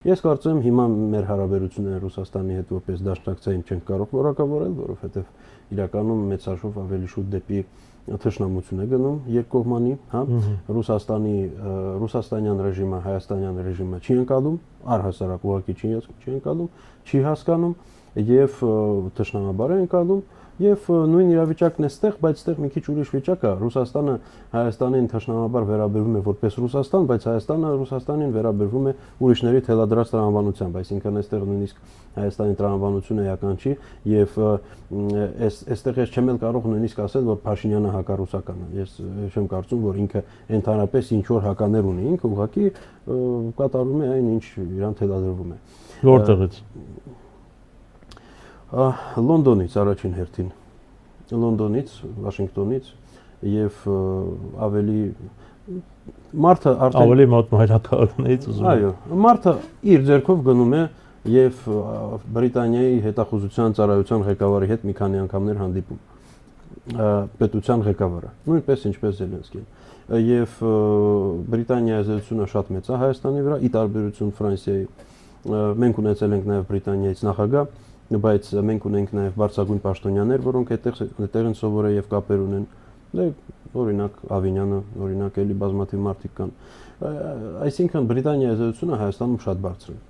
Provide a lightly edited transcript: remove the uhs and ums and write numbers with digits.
Ես կարծում եմ հիմա մեր հարաբերությունները Ռուսաստանի հետ որպես դաշնակցային չենք կարող որակավորել, որովհետև իրականում մեծ հաշվով ավելի շուտ դեպի թշնամություն է գնում երկկողմանի, հա, ռուսաստանյան ռեժիմը, հայաստանյան ռեժիմը չի ընկալում, առհասարակ ուղղակի չի ընկալում, չի հասկանում եւ թշնամաբար է ընկալում եւ նույն իրավիճակն է ստեղ, բայց ստեղ մի քիչ ուրիշ վիճակ է։ Ռուսաստանը Հայաստանին թշնամաբար վերաբերվում է որպես Ռուսաստան, բայց Հայաստանը Ռուսաստանին վերաբերվում է ուրիշների թելադրած տրամաբանությամբ, այսինքն այստեղ նույնիսկ Հայաստանի տրամաբանությունը էական չի եւ այստեղ ես չեմ էլ կարող նույնիսկ ասել, որ Փաշինյանը հակառուսական է։ Ես չեմ կարծում, որ ինքը ընդհանրապես ինչ որ հականեր ունի, ինքը ուղղակի կատարում է այն, ինչ իրան թելադրվում է։ Որտեղից։ Լոնդոնից առաջին հերթին, Լոնդոնից, Վաշինգտոնից եւ ավելի մարդը արդեն ավելի մոտ մայրաքաղաքներից ուզում եմ։ Այո, մարդը իր ձեռքով գնում է եւ Բրիտանիայի հետախուզության ծառայության ղեկավարի հետ մի քանի անգամներ հանդիպում։ Պետության ղեկավարը, նույնպես ինչպես Զելենսկին։ Եվ Բրիտանիայի ազդեցությունը շատ մեծ է Հայաստանի վրա, ի տարբերություն Ֆրանսիայի։ Մենք ունեցել ենք նաեւ Բրիտանիայից նախագահ, բայց մենք ունենք նաեւ բարձրագույն պաշտոնյաներ, որոնք այդտեղ են սովորել եւ կապեր ունեն։ Դե օրինակ Ավինյանը, օրինակ էլի բազմաթիվ մարդիկ կան։ Այսինքն Բրիտանիայի ազդեցությունը Հայաստանում շատ բարձր է։